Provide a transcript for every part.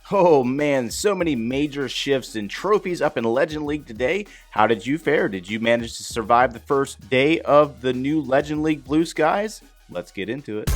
Oh man, so many major shifts and trophies up in Legend League today. How did you fare? Did you manage to survive the first day of the new Legend League Blue Skies? Let's get into it.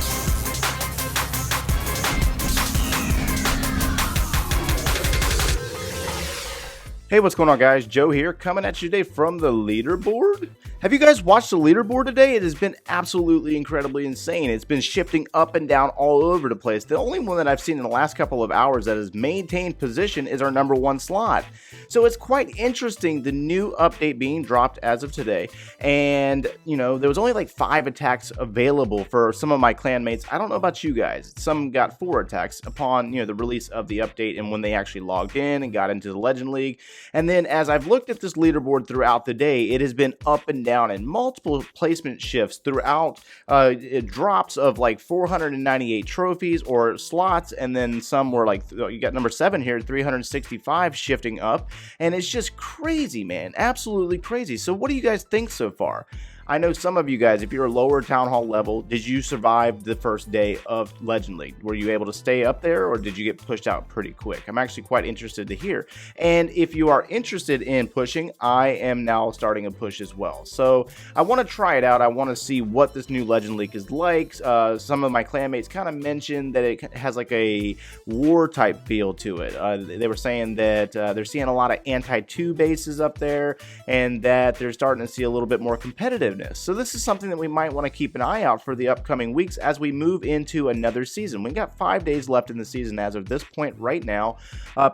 Hey, what's going on, guys? Joe here, coming at you today from the leaderboard. Have you guys watched the leaderboard today? It has been absolutely incredibly insane. It's been shifting up and down all over the place. The only one that I've seen in the last couple of hours that has maintained position is our #1 slot. So it's quite interesting, the new update being dropped as of today. And, you know, there was only like 5 attacks available for some of my clanmates. I don't know about you guys. Some got 4 attacks upon, the release of the update and when they actually logged in and got into the Legend League. And then as I've looked at this leaderboard throughout the day, it has been up and down and multiple placement shifts throughout. It drops of like 498 trophies or slots, and then some were like, you got #7 here, 365 shifting up, and it's just crazy, man, absolutely crazy. So what do you guys think so far? I know some of you guys, if you're a lower town hall level, did you survive the first day of Legend League? Were you able to stay up there, or did you get pushed out pretty quick? I'm actually quite interested to hear. And if you are interested in pushing, I am now starting a push as well. So I want to try it out. I want to see what this new Legend League is like. Some of my clanmates kind of mentioned that it has like a war type feel to it. They were saying that they're seeing a lot of anti-2 bases up there, and that they're starting to see a little bit more competitive. So this is something that we might want to keep an eye out for the upcoming weeks as we move into another season. We got 5 days left in the season as of this point right now.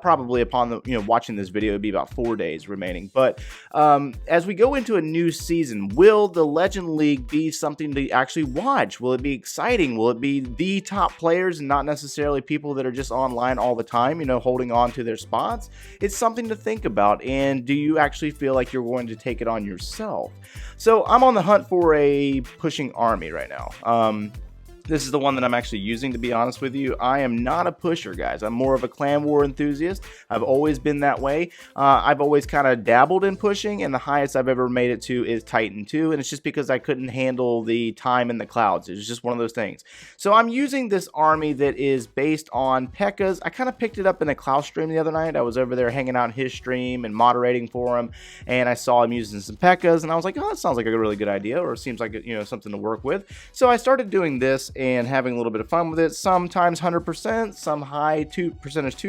Probably upon the watching this video, it'd be about 4 days remaining. But as we go into a new season, will the Legend League be something to actually watch? Will it be exciting? Will it be the top players and not necessarily people that are just online all the time, holding on to their spots? It's something to think about. And do you actually feel like you're going to take it on yourself? So I'm on the hunt for a pushing army right now. This is the one that I'm actually using, to be honest with you. I am not a pusher, guys. I'm more of a clan war enthusiast. I've always been that way. I've always kind of dabbled in pushing, and the highest I've ever made it to is Titan 2, and it's just because I couldn't handle the time in the clouds. It was just one of those things. So I'm using this army that is based on P.E.K.K.A.s. I kind of picked it up in a Klaus stream the other night. I was over there hanging out in his stream and moderating for him, and I saw him using some P.E.K.K.A.s, and I was like, oh, that sounds like a really good idea, or it seems like something to work with. So I started doing this and having a little bit of fun with it. Sometimes 100%, some high 2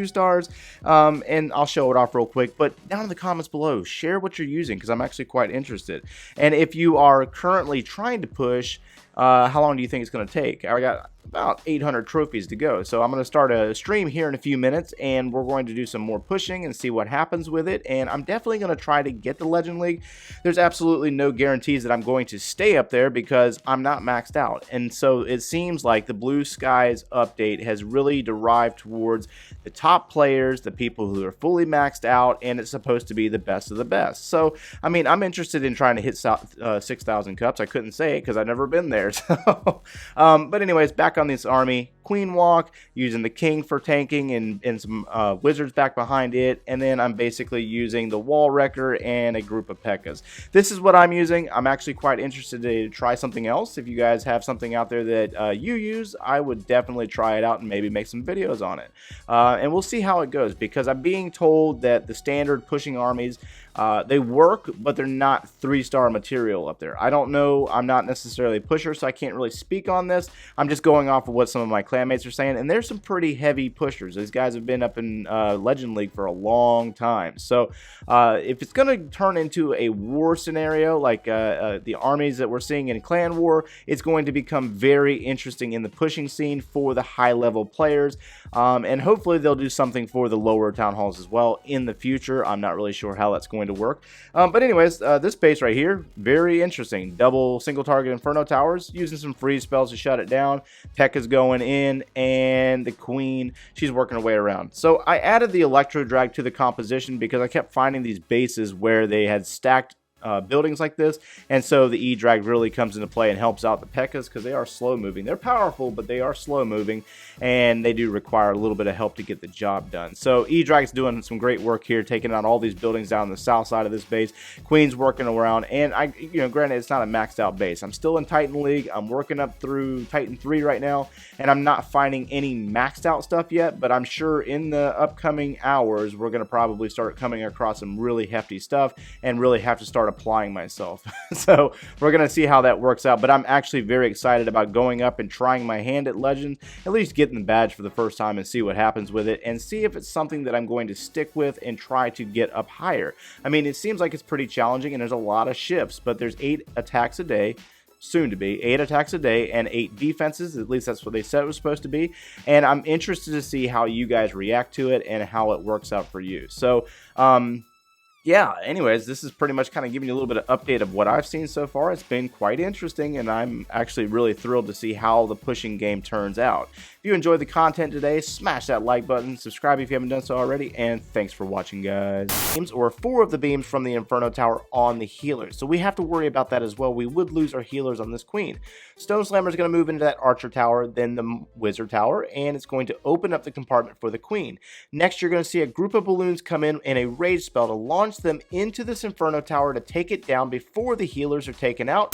stars, and I'll show it off real quick. But down in the comments below, share what you're using, because I'm actually quite interested. And if you are currently trying to push, how long do you think it's going to take? I got about 800 trophies to go. So I'm going to start a stream here in a few minutes, and we're going to do some more pushing and see what happens with it. And I'm definitely going to try to get the Legend League. There's absolutely no guarantees that I'm going to stay up there because I'm not maxed out. And so it seems like the Blue Skies update has really derived towards the top players, the people who are fully maxed out, and it's supposed to be the best of the best. So, I mean, I'm interested in trying to hit 6,000 cups. I couldn't say it because I've never been there. So, but anyways, back on this army, Queen Walk, using the King for tanking and some wizards back behind it, and then I'm basically using the Wall Wrecker and a group of P.E.K.K.A.s. This is what I'm using. I'm actually quite interested to try something else. If you guys have something out there that you use, I would definitely try it out and maybe make some videos on it. And we'll see how it goes, because I'm being told that the standard pushing armies, they work, but they're not 3-star material up there. I don't know. I'm not necessarily a pusher, so I can't really speak on this. I'm just going off of what some of my clanmates are saying, and there's some pretty heavy pushers. These guys have been up in Legend League for a long time. So if it's going to turn into a war scenario like the armies that we're seeing in Clan War, it's going to become very interesting in the pushing scene for the high-level players, and hopefully they'll do something for the lower town halls as well in the future. I'm not really sure how that's going to work. But anyways, this base right here, very interesting. Double single target Inferno Towers, using some freeze spells to shut it down. P.E.K.K.A.'s going in, and the Queen, she's working her way around. So I added the Electro Drag to the composition because I kept finding these bases where they had stacked buildings like this, and so the E-Drag really comes into play and helps out the P.E.K.K.A.s because they are slow moving. They're powerful, but they are slow moving, and they do require a little bit of help to get the job done. So E-Drag's doing some great work here, taking out all these buildings down the south side of this base. Queen's working around, and granted, it's not a maxed out base. I'm still in Titan League. I'm working up through Titan 3 right now, and I'm not finding any maxed out stuff yet, but I'm sure in the upcoming hours, we're going to probably start coming across some really hefty stuff and really have to start applying myself. So we're going to see how that works out, but I'm actually very excited about going up and trying my hand at Legends, at least getting the badge for the first time and see what happens with it, and see if it's something that I'm going to stick with and try to get up higher. I mean, it seems like it's pretty challenging and there's a lot of shifts, but there's 8 attacks a day, soon to be 8 attacks a day and 8 defenses. At least that's what they said it was supposed to be, and I'm interested to see how you guys react to it and how it works out for you. So yeah, anyways, this is pretty much kind of giving you a little bit of update of what I've seen so far. It's been quite interesting, and I'm actually really thrilled to see how the pushing game turns out. If you enjoyed the content today, smash that like button, subscribe if you haven't done so already, and thanks for watching, guys. Beams, or 4 of the beams from the Inferno Tower on the healers, so we have to worry about that as well. We would lose our healers on this queen. Stone Slammer is going to move into that Archer Tower, then the Wizard Tower, and it's going to open up the compartment for the queen. Next, you're going to see a group of balloons come in and a rage spell to launch them into this Inferno Tower to take it down before the healers are taken out.